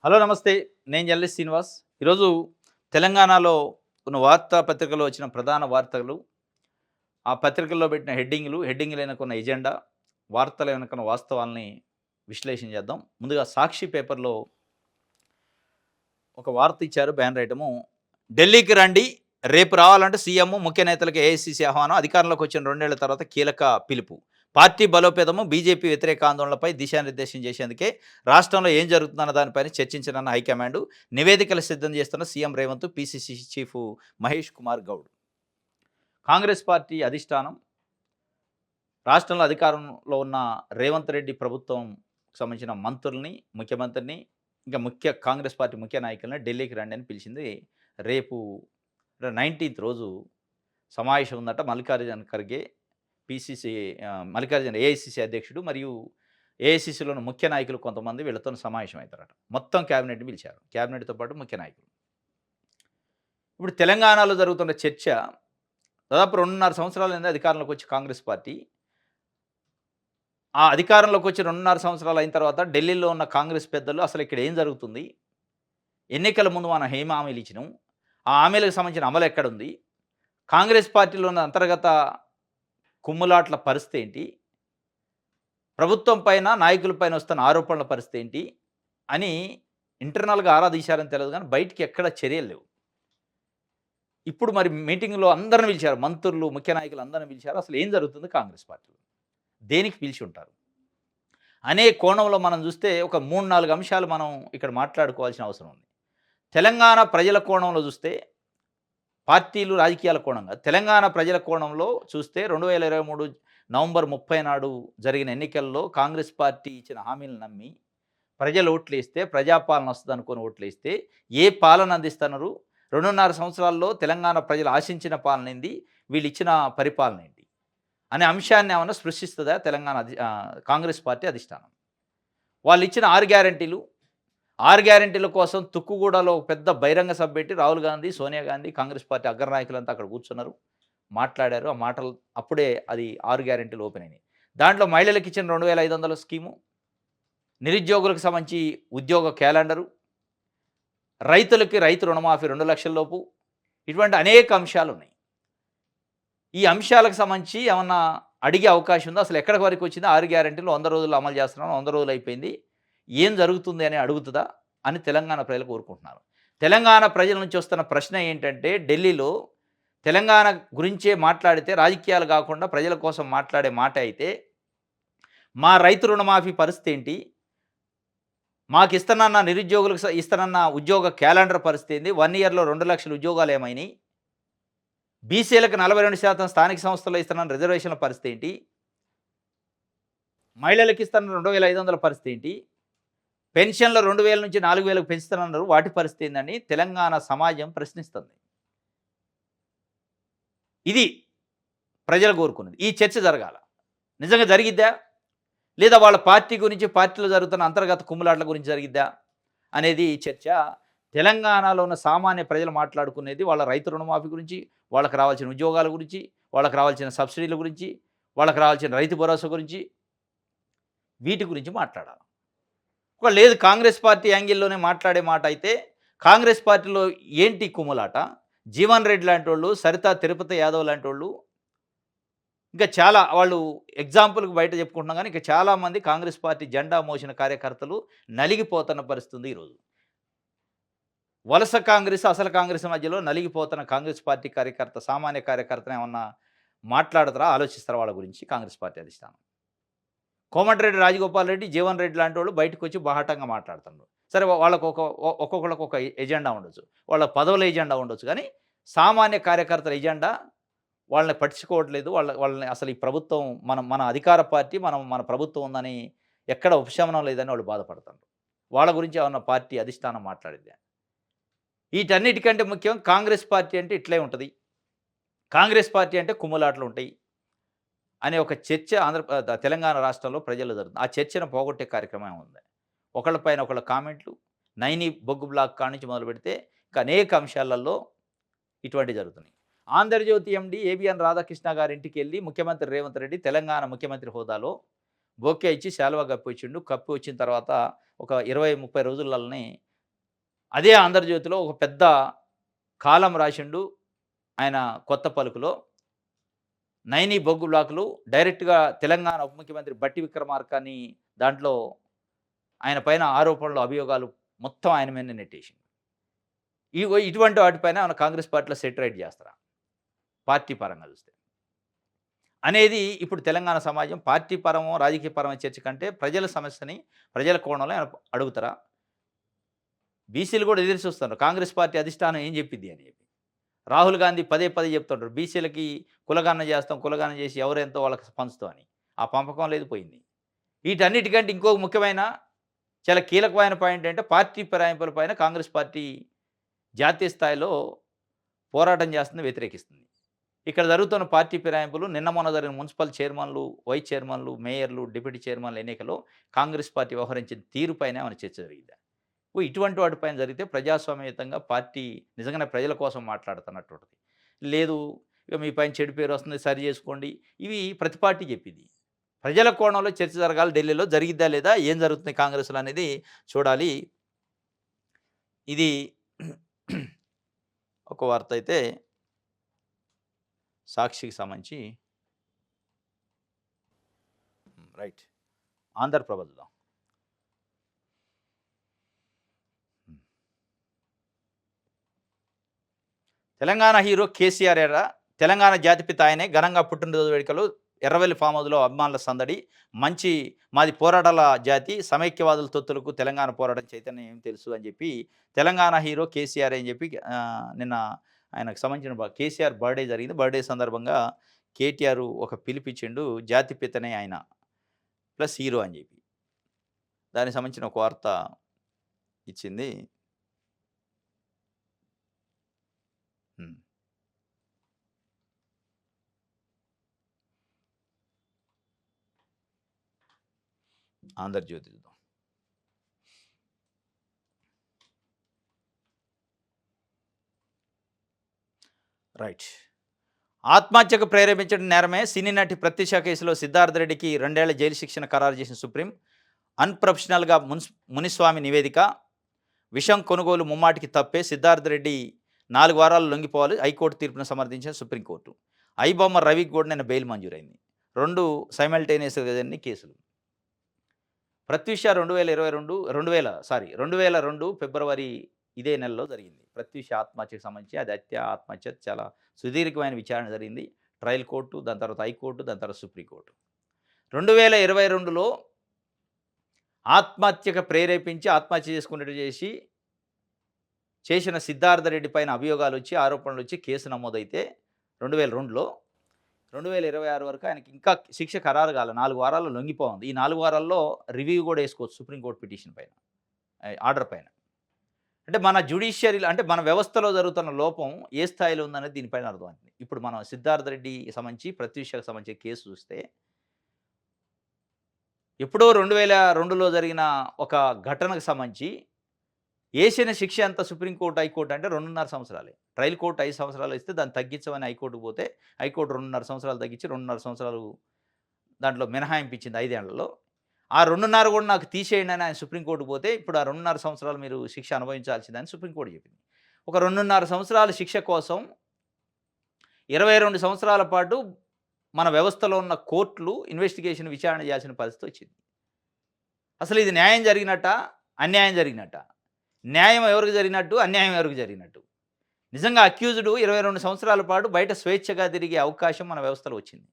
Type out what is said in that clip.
Hello నమస్తే. నేను journalist Srinivas. ఈరోజు తెలంగాణలో కొన్ని వార్తాపత్రికల్లో వచ్చిన ప్రధాన వార్తలు, ఆ పత్రికల్లో పెట్టిన హెడ్డింగ్‌లు వెనకున్న ఎజెండా, వార్తల వెనకున్న వాస్తవాల్ని విశ్లేషణ చేద్దాం. ముందుగా 'సాక్షి' పేపర్‌లో ఒక వార్త ఇచ్చారు బ్యానర్ ఐటము. ఢిల్లీకి రండి, రేపు రావాలంటే సీఎం, ముఖ్య నేతలకు ఏఐసీసీ ఆహ్వానం. అధికారంలోకి వచ్చిన 2 ఏళ్ల తర్వాత కీలక పిలుపు. పార్టీ బలోపేతము, బీజేపీ వ్యతిరేక ఆందోళనలపై దిశానిర్దేశం చేసేందుకే రాష్ట్రంలో ఏం జరుగుతుందన్న దానిపైన చర్చించనున్న హైకమాండ్. నివేదికలు సిద్ధం చేస్తున్న CM Revanth, PCC chief Mahesh Kumar Goud. Congress party అధిష్టానం రాష్ట్రంలో అధికారంలో ఉన్న రేవంత్ రెడ్డి ప్రభుత్వం సంబంధించిన మంత్రుల్ని, ముఖ్యమంత్రిని, ఇంకా కాంగ్రెస్ పార్టీ ముఖ్య నాయకులని ఢిల్లీకి రండి అని పిలిచింది. రేపు 19థ్ రోజు సమావేశం ఉందట. మల్లికార్జున ఖర్గే మల్లికార్జున ఏఐసీసీ అధ్యక్షుడు మరియు ఏఐసీసీలోని ముఖ్య నాయకులు కొంతమంది వీళ్ళతోని సమావేశం అవుతారట. మొత్తం క్యాబినెట్‌ని పిలిచారు. క్యాబినెట్‌తో పాటు ముఖ్య నాయకులు. ఇప్పుడు తెలంగాణలో జరుగుతున్న చర్చ దాదాపు 2.5 సంవత్సరాలైంది అధికారంలోకి వచ్చి కాంగ్రెస్ పార్టీ. ఆ అధికారంలోకి వచ్చి 2.5 సంవత్సరాలు అయిన తర్వాత ఢిల్లీలో ఉన్న కాంగ్రెస్ పెద్దలు అసలు ఇక్కడ ఏం జరుగుతుంది? ఎన్నికల ముందు మనం ఏం హామీలు ఇచ్చినాం? ఆ హామీలకు సంబంధించిన అమలు ఎక్కడుంది? కాంగ్రెస్ పార్టీలో ఉన్న అంతర్గత కుమ్ములాట్ల పరిస్థితి ఏంటి? ప్రభుత్వం పైన, నాయకుల పైన వస్తున్న ఆరోపణల పరిస్థితి ఏంటి? అని ఇంటర్నల్‌గా ఆరా తీశారని తెలవదు గానీ బయటికి ఎక్కడ చర్యలు లేవు. ఇప్పుడు మరి మీటింగ్‌లో అందరిని పిలిచారు. మంత్రులు, ముఖ్య నాయకులు అందరిని పిలిచారు. అసలు ఏం జరుగుతుంది కాంగ్రెస్ పార్టీలో? దేనికి పిలిచి ఉంటారు? అనే కోణంలో మనం చూస్తే ఒక 3, 4 అంశాలు మనం ఇక్కడ మాట్లాడుకోవాల్సిన అవసరం ఉంది. తెలంగాణ ప్రజల కోణంలో చూస్తే పార్టీలు, రాజకీయాల కోణంగా తెలంగాణ ప్రజల కోణంలో చూస్తే 2023 నవంబర్ 30 నాడు జరిగిన ఎన్నికల్లో కాంగ్రెస్ పార్టీ ఇచ్చిన హామీలను నమ్మి ప్రజలు ఓట్లేస్తే ప్రజాపాలన వస్తదనుకోని ఓట్లేస్తే ఏ పాలన అందిస్తున్నారు? 2.5 సంవత్సరాల్లో తెలంగాణ ప్రజలు ఆశించిన పాలనేంది? వీళ్ళిచ్చిన పరిపాలన ఏంటి? అనే అంశాన్ని ఏమన్నా స్పృశిస్తదా కాంగ్రెస్ పార్టీ అధిష్టానం? వాళ్ళిచ్చిన 6 గ్యారంటీలు 6 గ్యారంటీల కోసం తుక్కుగూడలో ఒక పెద్ద బహిరంగ సభ పెట్టి రాహుల్ గాంధీ, సోనియా గాంధీ, కాంగ్రెస్ పార్టీ అగ్రనాయకులంతా అక్కడ కూర్చున్నారు. మాట్లాడారు. ఆ మాటలు అప్పుడే అది 6 గ్యారంటీలు ఓపెన్ అయినాయి. దాంట్లో మహిళలకు ఇచ్చిన 2500 స్కీము, నిరుద్యోగులకు సంబంధించి ఉద్యోగ క్యాలెండరు, రైతులకి రైతు రుణమాఫీ 2,00,000 లోపు ఇటువంటి అనేక అంశాలున్నాయి. ఈ అంశాలకు సంబంధించి ఏమన్నా అడిగే అవకాశం ఉందా? అసలు ఎక్కడి వరకు వచ్చింది? 6 గ్యారంటీలు 100 రోజుల్లో అమలు చేస్తున్నాం. 100 రోజులు అయిపోయింది. ఏం జరుగుతుంది అని అడుగుతదా? అని తెలంగాణ ప్రజలు కోరుకుంటున్నారు. తెలంగాణ ప్రజల నుంచి వస్తున్న ప్రశ్న ఏంటంటే ఢిల్లీలో తెలంగాణ గురించే మాట్లాడితే రాజకీయాలు కాకుండా ప్రజల కోసం మాట్లాడే మాట అయితే, మా రైతు రుణమాఫీ పరిస్థితి ఏంటి? మాకిస్తానన్న నిరుద్యోగులకు ఇస్తానన్న ఉద్యోగ క్యాలెండర్ పరిస్థితి ఏంది? 1 ఇయర్‌లో 2,00,000 ఉద్యోగాలు ఏమైనాయి? బీసీలకు 42% స్థానిక సంస్థల్లో ఇస్తానన్న రిజర్వేషన్ల పరిస్థితి ఏంటి? మహిళలకు ఇస్తానన్న 2,500 పరిస్థితి ఏంటి? పెన్షన్లు 2,000 నుంచి 4,000కు పెంచుతానన్నారు. వాటి పరిస్థితి ఏందని తెలంగాణ సమాజం ప్రశ్నిస్తుంది. ఇది ప్రజలు కోరుకున్నది. ఈ చర్చ జరగాల. నిజంగా జరిగిద్దా? లేదా వాళ్ళ పార్టీ గురించి, పార్టీలో జరుగుతున్న అంతర్గత కుమ్ములాట్ల గురించి జరిగిద్దా? అనేది ఈ చర్చ. తెలంగాణలో ఉన్న సామాన్య ప్రజలు మాట్లాడుకునేది వాళ్ళ రైతు రుణమాఫీ గురించి, వాళ్ళకి రావాల్సిన ఉద్యోగాల గురించి, వాళ్ళకి రావాల్సిన సబ్సిడీల గురించి, వాళ్ళకి రావాల్సిన రైతు భరోసా గురించి, వీటి గురించి మాట్లాడాలి. లేదు కాంగ్రెస్ పార్టీ యాంగిల్‌లోనే మాట్లాడే మాట అయితే, కాంగ్రెస్ పార్టీలో ఏంటి కుమ్ములాట? జీవన్ రెడ్డి లాంటోళ్ళు, సరితా తిరుపతి యాదవ్ లాంటోళ్ళు, ఇంకా చాలా వాళ్ళు ఎగ్జాంపుల్‌కి బయట చెప్పుకుంటున్నాం గానీ, ఇంకా చాలామంది కాంగ్రెస్ పార్టీ జెండా మోసిన కార్యకర్తలు నలిగిపోతున్న పరిస్థితి ఉంది ఈరోజు. వలస కాంగ్రెస్, అసలు కాంగ్రెస్ మధ్యలో నలిగిపోతున్న కాంగ్రెస్ పార్టీ కార్యకర్త, సామాన్య కార్యకర్తను ఏమన్నా మాట్లాడతారా? ఆలోచిస్తారా వాళ్ళ గురించి కాంగ్రెస్ పార్టీ అధిష్టానం? కోమటిరెడ్డి రాజగోపాల్ రెడ్డి, జీవన్ రెడ్డి లాంటోళ్ళు బయటకొచ్చి బాహాటంగా మాట్లాడుతున్నారు. సరే వాళ్ళకి ఒక్కొక్కళ్ళకి ఒక ఎజెండా ఉండొచ్చు. వాళ్ళ పదవుల ఎజెండా ఉండొచ్చు. కానీ సామాన్య కార్యకర్తల ఎజెండా వాళ్ళని పట్టించుకోవట్లేదు. వాళ్ళని అసలు ఈ ప్రభుత్వం మన అధికార పార్టీ మన ప్రభుత్వం ఉందని ఎక్కడ ఉపశమనం లేదని వాళ్ళు బాధపడుతున్నారు. వాళ్ళ గురించి ఏమన్నా పార్టీ అధిష్టానం మాట్లాడిద్దా? వీటన్నిటికంటే ముఖ్యం కాంగ్రెస్ పార్టీ అంటే ఇట్లే ఉంటది. కాంగ్రెస్ పార్టీ అంటే కుమ్ములాటలుంటాయి అనే ఒక చర్చ తెలంగాణ రాష్ట్రంలో ప్రజల్లో జరుగుతుంది. ఆ చర్చను పోగొట్టే కార్యక్రమం ఉంది. ఒకళ్ళ పైన ఒకళ్ళ కామెంట్లు, నైని బొగ్గు బ్లాక్ కాడ నుంచి మొదలుపెడితే ఇంకా అనేక అంశాలలో ఇటువంటివి జరుగుతున్నాయి. ఆంధ్రజ్యోతి ఎండీ ఏబీఎన్ రాధాకృష్ణ గారింటికెళ్ళి ముఖ్యమంత్రి రేవంత్ రెడ్డి తెలంగాణ ముఖ్యమంత్రి హోదాలో బొకే ఇచ్చి శాలువా కప్పి వచ్చిండు. కప్పి వచ్చిన తర్వాత ఒక 20, 30 రోజులలోనే అదే 'ఆంధ్రజ్యోతి'లో ఒక పెద్ద కాలమ్ రాసిండు ఆయన కొత్త పలుకులో. నైని బొగ్గు బ్లాకులు డైరెక్ట్‌గా తెలంగాణ ఉప ముఖ్యమంత్రి బట్టి విక్రమార్కని దాంట్లో ఆయన పైన ఆరోపణలు, అభియోగాలు మొత్తం ఆయన మీదనే నెట్టేసిండు. ఇటువంటి వాటిపైన మన కాంగ్రెస్ పార్టీలో సెటరైట్ చేస్తారా? పార్టీ పరంగా చూస్తే. అనేది ఇప్పుడు తెలంగాణ సమాజం పార్టీ పరమో, రాజకీయ పరమైన చర్చ కంటే ప్రజల సమస్యని, ప్రజల కోణంలో ఆయన అడుగుతారా? బీసీలు కూడా ఎదురు చూస్తున్నారు. కాంగ్రెస్ పార్టీ అధిష్టానం ఏం చెప్పిద్ది అని చెప్పి. రాహుల్ గాంధీ పదే పదే చెప్తుంటారు. బీసీలకి కులగణన చేస్తాం, కులగణన చేసి ఎవరెంతో వాళ్ళకి పంచుతాం అని. ఆ పంపకం లేదు పోయింది. వీటన్నిటికంటే ఇంకో ముఖ్యమైన చాలా కీలకమైన పాయింట్ ఏంటంటే పార్టీ ఫిరాయింపుల పైన కాంగ్రెస్ పార్టీ జాతీయ స్థాయిలో పోరాటం చేస్తుంది, వ్యతిరేకిస్తుంది. ఇక్కడ జరుగుతున్న పార్టీ ఫిరాయింపులు నిన్న మొన్న జరిగిన మున్సిపల్ చైర్మన్‌లు, వైస్ చైర్మన్‌లు, మేయర్‌లు, డిప్యూటీ చైర్మన్‌ల ఎన్నికలో కాంగ్రెస్ పార్టీ వ్యవహరించిన తీరుపైనే ఏమైనా చర్చ జరిగిందా? ఇటువంటి వాటిపైన జరిగితే ప్రజాస్వామ్యయుతంగా పార్టీ నిజంగానే ప్రజల కోసం మాట్లాడుతున్నటువంటిది. లేదు ఇక మీ పైన చెడు పేరు వస్తుంది సరి చేసుకోండి. ఇవి ప్రతి పార్టీ చెప్పిద్ది. ప్రజల కోణంలో చర్చ జరగాలి ఢిల్లీలో. జరిగిద్దా లేదా? ఏం జరుగుతుంది కాంగ్రెస్‌లో అనేది చూడాలి. ఇది ఒక వార్త అయితే సాక్షికి సంబంధించి రైట్. ఆంధ్రప్రభ చూద్దాం. తెలంగాణ హీరో కేసీఆర్ ఎరా తెలంగాణ జాతిపిత ఆయనే ఘనంగా పుట్టినరోజు వేడుకలు ఎర్రవెల్లి ఫామ్ హౌస్‌లో అభిమానుల సందడి. మంచి మాది పోరాటాల జాతి సమైక్యవాదుల తొత్తులకు తెలంగాణ పోరాటం చైతన్యం ఏం తెలుసు అని చెప్పి తెలంగాణ హీరో కేసీఆర్ అని చెప్పి నిన్న ఆయనకు సంబంధించిన కేసీఆర్ బర్త్‌డే జరిగింది. బర్త్‌డే సందర్భంగా కేటీఆర్ ఒక పిలుపిచ్చిండు. జాతిపితనే ఆయన ప్లస్ హీరో అని చెప్పి. దానికి సంబంధించిన ఒక వార్త ఇచ్చింది. హ్మ్. ఆంధ్రజ్యోతి చూద్దాం. రైట్. ఆత్మహత్యకు ప్రేరేపించడం నేరమే. సినీ నటి ప్రత్యూష కేసులో సిద్ధార్థ్ రెడ్డికి 2 ఏళ్ల జైలు శిక్షను ఖరారు చేసిన సుప్రీం. అన్‌ప్రొఫెషనల్‌గా మునిస్వామి నివేదిక. విషం కొనుగోలు ముమ్మాటికి తప్పే. సిద్ధార్థ్ రెడ్డి 4 వారాలు లొంగిపోవాలి. హైకోర్టు తీర్పును సమర్థించిన సుప్రీంకోర్టు. ఐబొమ్మ రవికి కూడా నిన్న బెయిల్ మంజూరైంది. 2 సైమల్టేనియస్‌గా జరిగిన కేసులు. ప్రత్యూష 2002 ఫిబ్రవరి ఇదే నెలలో జరిగింది. ప్రత్యూష ఆత్మహత్యకు సంబంధించి అది ఆత్మహత్య చాలా సుదీర్ఘమైన విచారణ జరిగింది. ట్రయల్ కోర్టు, దాని తర్వాత హైకోర్టు, దాని తర్వాత సుప్రీంకోర్టు. 2022లో ఆత్మహత్యకు ప్రేరేపించి ఆత్మహత్య చేసుకున్నట్టు చేసిన సిద్ధార్థ రెడ్డి పైన అభియోగాలొచ్చి, ఆరోపణలొచ్చి కేసు నమోదైతే 2002లో 2026 వరకు ఆయనకి ఇంకా శిక్ష ఖరారు కాలే. 4 వారాల్లో లొంగిపోఉంది. ఈ 4 వారాల్లో రివ్యూ కూడా ఏసుకోవచ్చు సుప్రీంకోర్టు పిటిషన్ పైన. ఆర్డర్ పైన. అంటే మన జ్యుడిషియరీలో అంటే మన వ్యవస్థలో జరుగుతున్న లోపం ఏ స్థాయిలో ఉందనేది దీనిపైన అర్థమవుతుంది. ఇప్పుడు మనం సిద్ధార్థ రెడ్డికి సంబంధించి, ప్రత్యూషకు సంబంధించి కేసు చూస్తే ఎప్పుడో 2002లో జరిగిన ఒక ఘటనకు సంబంధించి ఏసిన శిక్ష ఎంత సుప్రీంకోర్టు, హైకోర్టు అంటే 2.5 సంవత్సరాలే. ట్రయల్ కోర్టు 5 సంవత్సరాలు ఇస్తే దాన్ని తగ్గించమని హైకోర్టుకు పోతే, హైకోర్టు 2.5 సంవత్సరాలు తగ్గించి 2.5 సంవత్సరాలు దాంట్లో మినహాయింపు ఇచ్చింది 5 ఏళ్లలో. ఆ 2.5 కూడా నాకు తీసేయండి అని ఆయన సుప్రీంకోర్టుకు పోతే, ఇప్పుడు ఆ 2.5 సంవత్సరాలు మీరు శిక్ష అనుభవించాల్సిందని సుప్రీంకోర్టు చెప్పింది. ఒక 2.5 సంవత్సరాల శిక్ష కోసం 22 సంవత్సరాల పాటు మన వ్యవస్థలో ఉన్న కోర్టులు ఇన్వెస్టిగేషన్ విచారణ చేయాల్సిన పరిస్థితి వచ్చింది. అసలు ఇది న్యాయం జరిగినట్టా? అన్యాయం జరిగినట్టా? న్యాయం ఎవరికి జరిగినట్టు? అన్యాయం ఎవరికి జరిగినట్టు? నిజంగా అక్యూజ్డ్ 22 సంవత్సరాల పాటు బయట స్వేచ్ఛగా తిరిగే అవకాశం మన వ్యవస్థలో వచ్చింది.